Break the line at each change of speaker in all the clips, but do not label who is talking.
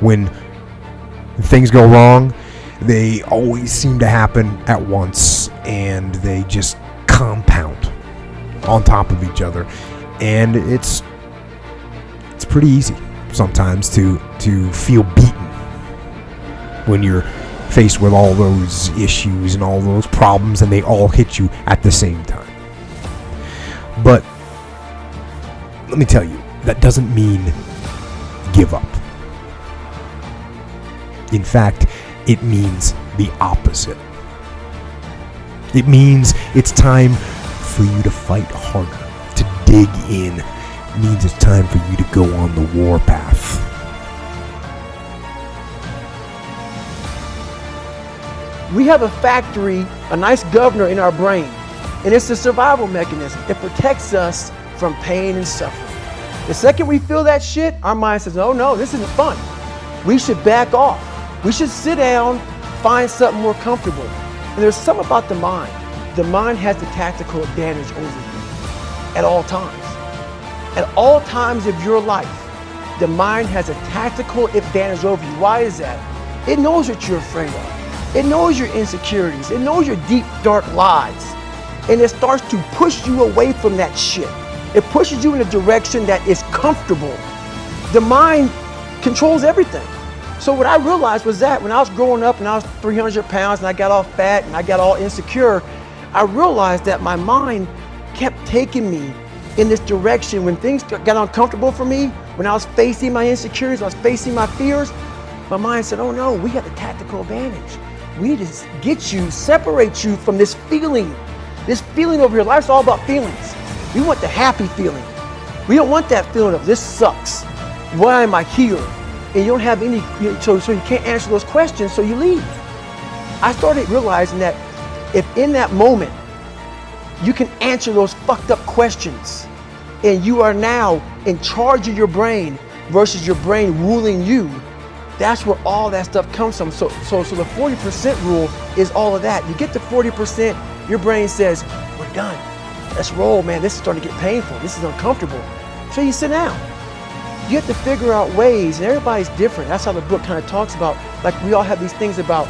When things go wrong, they always seem to happen at once, and they just compound on top of each other. And it's pretty easy sometimes to feel beaten when you're faced with all those issues and all those problems, and they all hit you at the same time. But let me tell you, that doesn't mean give up. In fact, it means the opposite. It means it's time for you to fight harder, to dig in. It means it's time for you to go on the warpath.
We have a factory, a nice governor in our brain, and it's a survival mechanism. It protects us from pain and suffering. The second we feel that shit, our mind says, oh no, this isn't fun. We should back off. We should sit down, find something more comfortable. And there's something about the mind. The mind has the tactical advantage over you at all times. At all times of your life, the mind has a tactical advantage over you. Why is that? It knows what you're afraid of. It knows your insecurities. It knows your deep, dark lies. And it starts to push you away from that shit. It pushes you in a direction that is comfortable. The mind controls everything. So what I realized was that when I was growing up and I was 300 pounds and I got all fat and I got all insecure, I realized that my mind kept taking me in this direction. When things got uncomfortable for me, when I was facing my insecurities, I was facing my fears, my mind said, oh no, we have the tactical advantage. We need to get you, separate you from this feeling over here. Life's all about feelings. We want the happy feeling. We don't want that feeling of this sucks. Why am I here? And you don't have any, so you can't answer those questions, so you leave. I started realizing that if in that moment you can answer those fucked up questions and you are now in charge of your brain versus your brain ruling you, that's where all that stuff comes from. So the 40% rule is all of that. You get to 40%, your brain says, we're done. Let's roll, man. This is starting to get painful. This is uncomfortable. So you sit down. You have to figure out ways, and everybody's different. That's how the book kind of talks about, like we all have these things about,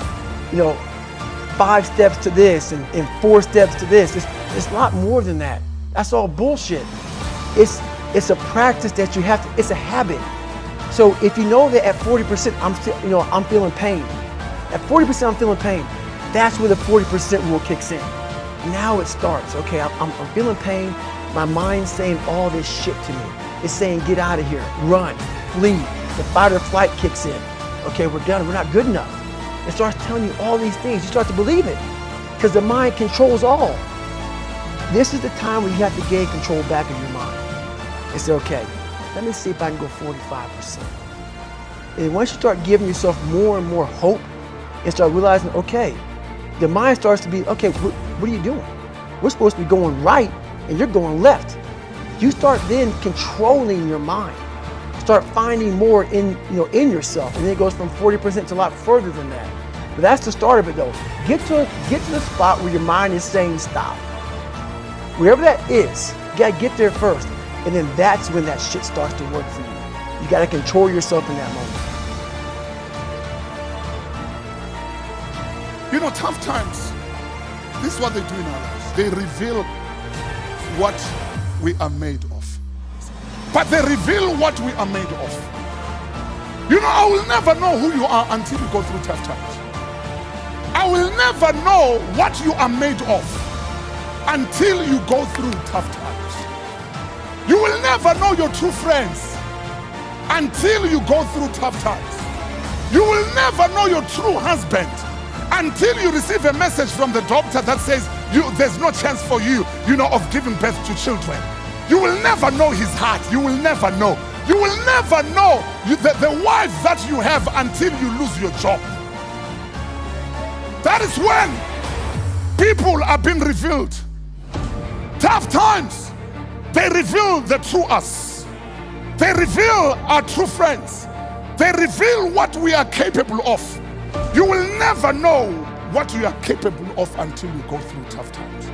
5 steps to this and 4 steps to this. It's a lot more than that. That's all bullshit. It's a practice that you have to, it's a habit. So if you know that at 40%, I'm feeling pain. At 40% I'm feeling pain. That's where the 40% rule kicks in. Now it starts. Okay, I'm feeling pain. My mind's saying all this shit to me. It's saying, get out of here, run, flee. The fight or flight kicks in. Okay, we're done, we're not good enough. It starts telling you all these things. You start to believe it because the mind controls all. This is the time where you have to gain control back of your mind. and say, okay, let me see if I can go 45%. And once you start giving yourself more and more hope and start realizing, okay, the mind starts to be, okay, what are you doing? We're supposed to be going right and you're going left. You start then controlling your mind. Start finding more in yourself, and then it goes from 40% to a lot further than that. But that's the start of it though. Get to the spot where your mind is saying stop. Wherever that is, you gotta get there first. And then that's when that shit starts to work for you. You gotta control yourself in that moment.
You know, tough times, this is what they do in our lives. They reveal what we are made of. But they reveal what we are made of. You know, I will never know who you are until you go through tough times. I will never know what you are made of until you go through tough times. You will never know your true friends until you go through tough times. You will never know your true husband until you receive a message from the doctor that says there's no chance for you, of giving birth to children. You will never know his heart. You will never know. You will never know the wife that you have until you lose your job. That is when people are being revealed. Tough times, they reveal the true us. They reveal our true friends. They reveal what we are capable of. You will never know what you are capable of until you go through tough times.